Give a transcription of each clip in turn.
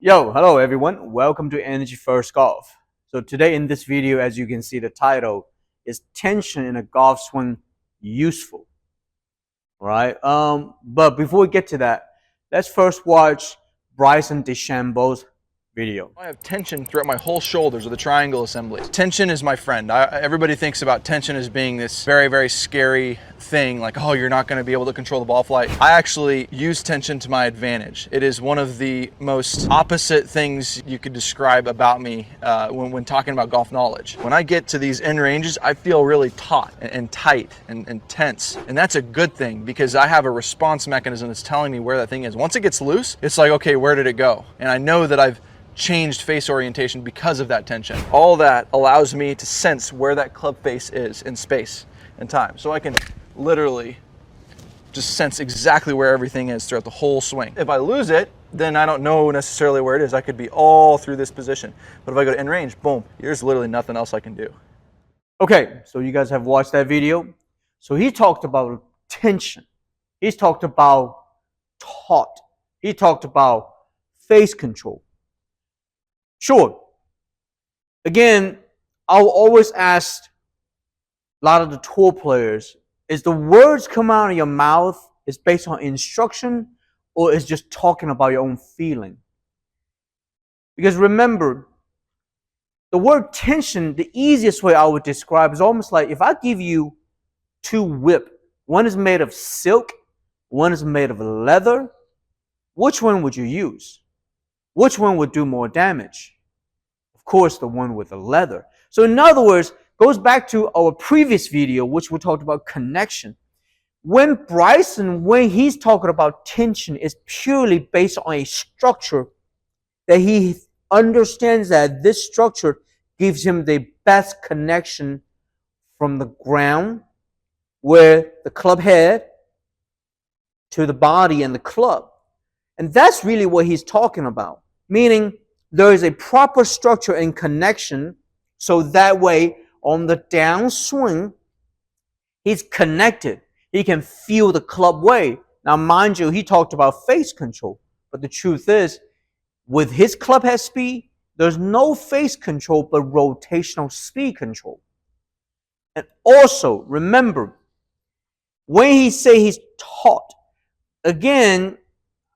Yo, hello everyone. Welcome to Energy First Golf. So today in this video, as you can see, the title is tension in a golf swing useful. All right. But before we get to that, let's first watch Bryson DeChambeau's video. I have tension throughout my whole shoulders of the triangle assembly. Tension is my friend. Everybody thinks about tension as being this very, very scary thing, like, oh, you're not going to be able to control the ball flight. I actually use tension to my advantage. It is one of the most opposite things you could describe about me when talking about golf knowledge. When I get to these end ranges, I feel really taut and tight and tense. And that's a good thing because I have a response mechanism that's telling me where that thing is. Once it gets loose, it's like, okay, where did it go? And I know that I've changed face orientation because of that tension. All that allows me to sense where that club face is in space and time. So I can literally just sense exactly where everything is throughout the whole swing. If I lose it, then I don't know necessarily where it is. I could be all through this position. But if I go to end range, boom, there's literally nothing else I can do. Okay, so you guys have watched that video. So he talked about tension. He's talked about taut. He talked about face control. Sure. Again, I'll always ask a lot of the tour players, is the words come out of your mouth is based on instruction or is just talking about your own feeling? Because remember, the word tension, the easiest way I would describe is almost like if I give you two whip, one is made of silk, one is made of leather, which one would you use? Which one would do more damage? Of course, the one with the leather. So in other words, goes back to our previous video, which we talked about connection. When he's talking about tension, is purely based on a structure that he understands that this structure gives him the best connection from the ground, where the club head, to the body and the club. And that's really what he's talking about. Meaning there is a proper structure and connection, so that way on the downswing, he's connected. He can feel the club way. Now, mind you, he talked about face control, but the truth is, with his club head speed, there's no face control but rotational speed control. And also, remember, when he say he's taut, again,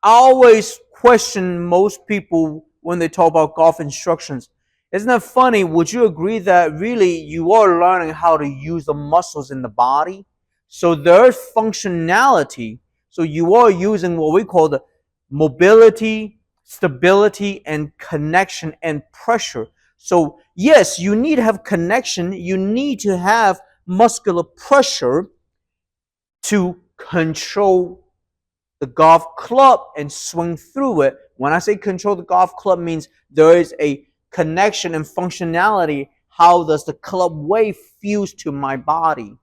I always question most people when they talk about golf instructions. Isn't that funny? Would you agree that really you are learning how to use the muscles in the body? So there's functionality. So you are using what we call the mobility, stability, and connection and pressure. So yes, you need to have connection. You need to have muscular pressure to control the golf club and swing through it. When I say control the golf club, means there is a connection and functionality. How does the club weight fuse to my body?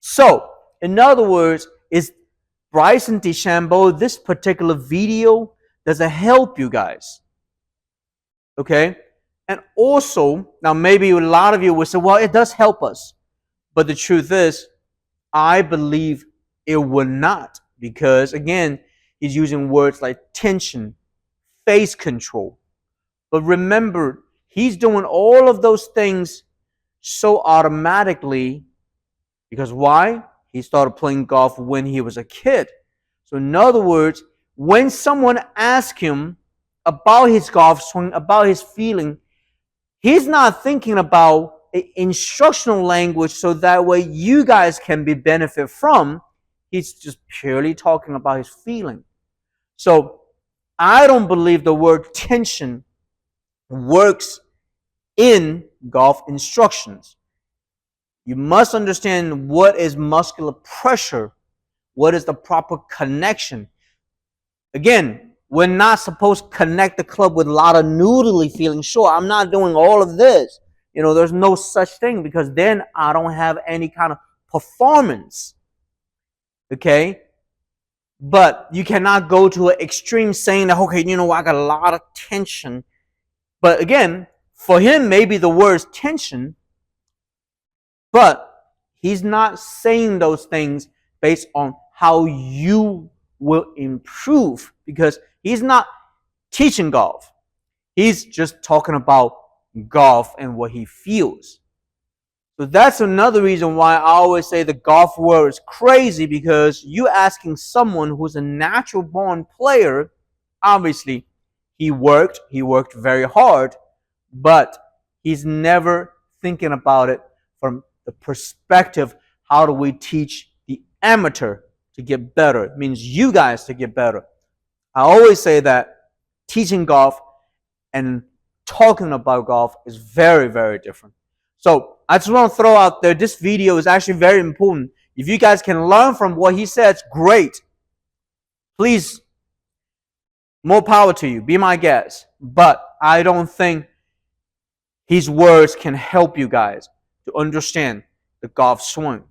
So, in other words, is Bryson DeChambeau, this particular video, does it help you guys? Okay? And also, now maybe a lot of you will say, well, it does help us. But the truth is, I believe it will not, because again, he's using words like tension, face control. But remember, he's doing all of those things so automatically because why? He started playing golf when he was a kid. So in other words, when someone asks him about his golf swing, about his feeling, he's not thinking about instructional language so that way you guys can be benefit from. He's just purely talking about his feeling. So I don't believe the word tension works in golf instructions. You must understand what is muscular pressure, what is the proper connection. Again, we're not supposed to connect the club with a lot of noodly feeling. Sure, I'm not doing all of this. There's no such thing because then I don't have any kind of performance. Okay? But you cannot go to an extreme saying that, okay, I got a lot of tension. But again, for him, maybe the word is tension, but he's not saying those things based on how you will improve, because he's not teaching golf. He's just talking about golf and what he feels. So that's another reason why I always say the golf world is crazy, because you asking someone who's a natural born player, obviously he worked very hard, but he's never thinking about it from the perspective, how do we teach the amateur to get better? It means you guys to get better. I always say that teaching golf and talking about golf is very, very different. So I just want to throw out there, this video is actually very important. If you guys can learn from what he says, great. Please, more power to you. Be my guest. But I don't think his words can help you guys to understand the golf swing.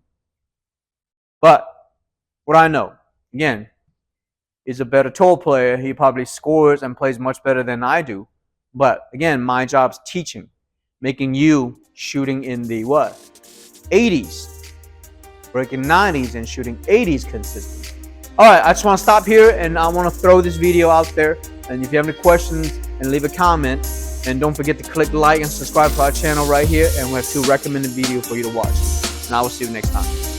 But what I know, again, is a better tour player. He probably scores and plays much better than I do. But again, my job's teaching, making you shooting in the what? 80s, breaking 90s and shooting 80s consistently. All right, I just want to stop here and I want to throw this video out there. And if you have any questions, and leave a comment. And don't forget to click like and subscribe to our channel right here. And we have 2 recommended videos for you to watch. And I will see you next time.